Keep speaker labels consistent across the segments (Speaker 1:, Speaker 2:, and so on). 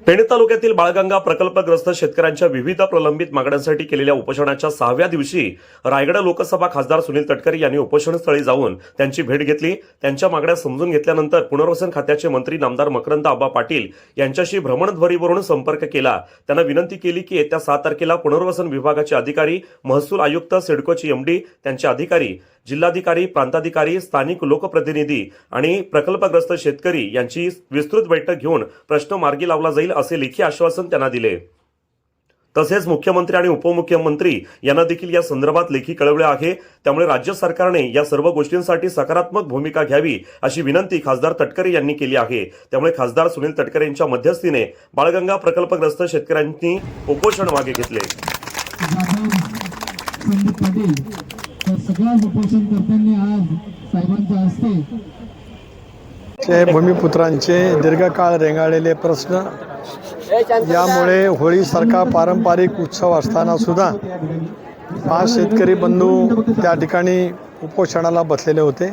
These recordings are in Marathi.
Speaker 1: पेण तालुक्यातील बाळगंगा प्रकल्पग्रस्त शेतकऱ्यांच्या विविध प्रलंबित मागण्यांसाठी केलेल्या उपोषणाच्या 6व्या दिवशी रायगड लोकसभा खासदार सुनील तटकरे यांनी उपोषणस्थळी जाऊन त्यांची भेट घेतली। त्यांच्या मागण्या समजून घेतल्यानंतर पुनर्वसन खात्याचे मंत्री नामदार मकरंद आबा पाटील यांच्याशी भ्रमणध्वनीवरून संपर्क केला। त्यांना विनंती केली की येत्या 7 तारखेला पुनर्वसन विभागाचे अधिकारी, महसूल आयुक्त, सिडकोचे एमडी, त्यांचे अधिकारी, जिल्हाधिकारी, प्रांताधिकारी, स्थानिक लोकप्रतिनिधी आणि प्रकल्पग्रस्त शेतकरी यांची विस्तृत बैठक घेऊन प्रश्न मार्गी लावला जाईल असे लेखी आश्वासन त्यांना दिले। तसेच मुख्यमंत्री आणि उपमुख्यमंत्री यांना देखील या संदर्भात लेखी कळवले आहे। त्यामुळे राज्य सरकारने या सर्व गोष्टींसाठी सकारात्मक भूमिका घ्यावी अशी विनंती खासदार तटकरे यांनी केली आहे। त्यामुळे खासदार सुनील तटकरे यांच्या मध्यस्थीने बाळगंगा प्रकल्पग्रस्त शेतकऱ्यांनी उपोषण मागे घेतले।
Speaker 2: सगळ्या उपोषणकर्त्यांनी आज साहेबांच्या हस्ते
Speaker 3: भूमिपुत्रांचे दीर्घकाळ रेंगाळलेले प्रश्न, यामुळे होळीसारखा पारंपरिक उत्सव असताना सुद्धा 5 शेतकरी बंधू त्या ठिकाणी उपोषणाला बसलेले होते।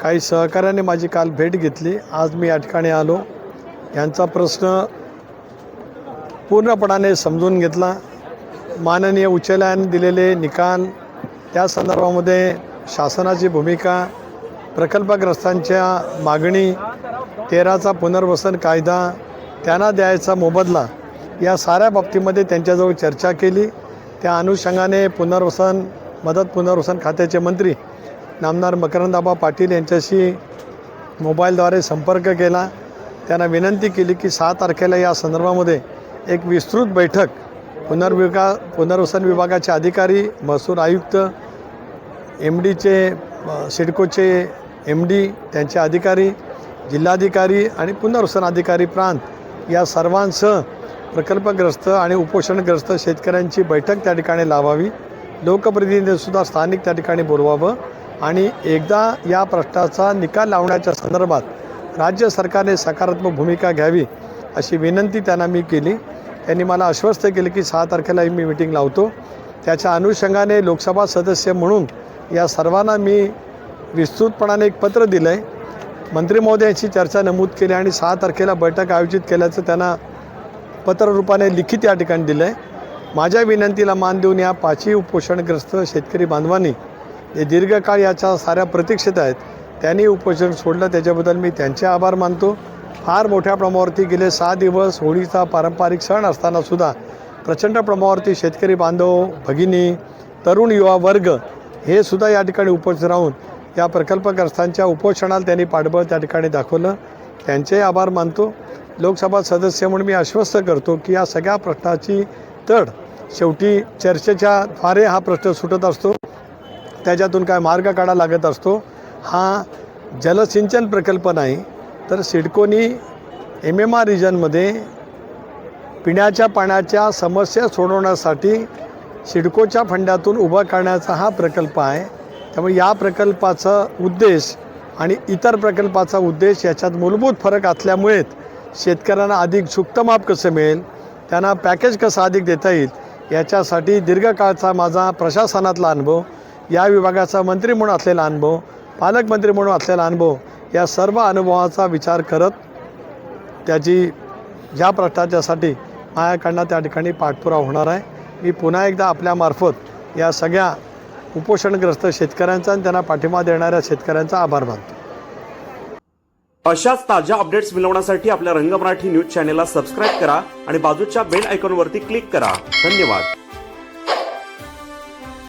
Speaker 3: काही सहकार्याने माझी काल भेट घेतली। आज मी या ठिकाणी आलो, यांचा प्रश्न पूर्णपणाने समजून घेतला। माननीय उच्च न्यायालयाने दिलेले निकाल, त्या संदर्भामध्ये शासनाची भूमिका, प्रकल्पग्रस्तांच्या मागणी, 13चा पुनर्वसन कायदा, त्यांना द्यायचा मोबदला, या साऱ्या बाबतीमध्ये त्यांच्याजवळ चर्चा केली। त्या अनुषंगाने पुनर्वसन खात्याचे मंत्री नामदार मकरंद आबा पाटील यांच्याशी मोबाईलद्वारे संपर्क केला। त्यांना विनंती केली की 6 तारखेला या संदर्भामध्ये एक विस्तृत बैठक पुनर्वसन विभागाचे अधिकारी, महसूल आयुक्त, एमडीचे, सिडकोचे एमडी, त्यांचे अधिकारी, जिल्हाधिकारी आणि पुनर्वसन अधिकारी प्रांत, या सर्वांसह प्रकल्पग्रस्त आणि उपोषणग्रस्त शेतकऱ्यांची बैठक त्या ठिकाणी लावावी। लोकप्रतिनिधींसुद्धा स्थानिक त्या ठिकाणी बोलवावं आणि एकदा या प्रश्नाचा निकाल लावण्याच्या संदर्भात राज्य सरकारने सकारात्मक भूमिका घ्यावी अशी विनंती त्यांना मी केली। त्यांनी मला आश्वस्त केले की 6 तारखेला मी मीटिंग लावतो। त्याच्या अनुषंगाने लोकसभा सदस्य म्हणून या सर्वांना मी विस्तृतपणाने एक पत्र दिलं आहे। मंत्री महोदयांची चर्चा नमूद केली आणि 6 तारखेला बैठक आयोजित केल्याचं त्यांना पत्ररूपाने लिखित या ठिकाणी दिलं आहे। माझ्या विनंतीला मान देऊन या 5ही उपोषणग्रस्त शेतकरी बांधवांनी जे दीर्घकाळ याच्या साऱ्या प्रतीक्षेत आहेत, त्यांनी उपोषण सोडलं, त्याच्याबद्दल मी त्यांचे आभार मानतो। फार मोठ्या प्रमाणावरती गेले 6 दिवस होळीचा पारंपरिक सण असताना सुद्धा प्रचंड प्रमाणावरती शेतकरी बांधव, भगिनी, तरुण युवा वर्ग हे सुद्धा या ठिकाणी उपस्थित राहून या प्रकल्पग्रस्तांच्या उपोषणाला त्यांनी पाठबळ त्या ठिकाणी दाखवलं, त्यांचे आभार मानतो। लोकसभा सदस्य म्हणून मी आश्वस्त करतो की या सगळ्या प्रश्नाची तड शेवटी चर्चेच्या द्वारे हा प्रश्न सुटत असतो, त्याच्यातून काय मार्ग काढा लागत असतो। हा जलसिंचन प्रकल्प नाही, तर सिडकोनी MMR रिजनमध्ये पिण्याच्या पाण्याच्या समस्या सोडवण्यासाठी सिडकोच्या फंडातून उभा करण्याचा हा प्रकल्प आहे। त्यामुळे या प्रकल्पाचा उद्देश आणि इतर प्रकल्पाचा उद्देश याच्यात मूलभूत फरक असल्यामुळे शेतकऱ्यांना अधिक सुक्त माप कसं मिळेल, त्यांना पॅकेज कसं अधिक देता येईल, याच्यासाठी दीर्घकाळचा माझा प्रशासनातला अनुभव, या विभागाचा मंत्री म्हणून असलेला अनुभव, पालकमंत्री म्हणून असलेला अनुभव, या सर्व अनुभवाचा विचार करत त्याची ज्या प्रश्नाच्यासाठी माझ्याकडनं त्या ठिकाणी पाठपुरावा होणार आहे। मी पुन्हा एकदा आपल्यामार्फत या सगळ्या उपोषणग्रस्त शेतकऱ्यांचा आणि त्यांना पाठिंबा देणाऱ्या शेतकऱ्यांचा आभार मानतो।
Speaker 1: अशाच ताज्या अपडेट्स मिळवण्यासाठी आपल्या रंग मराठी न्यूज चॅनेलला सबस्क्राईब करा आणि बाजूच्या बेल आयकॉनवरती क्लिक करा। धन्यवाद।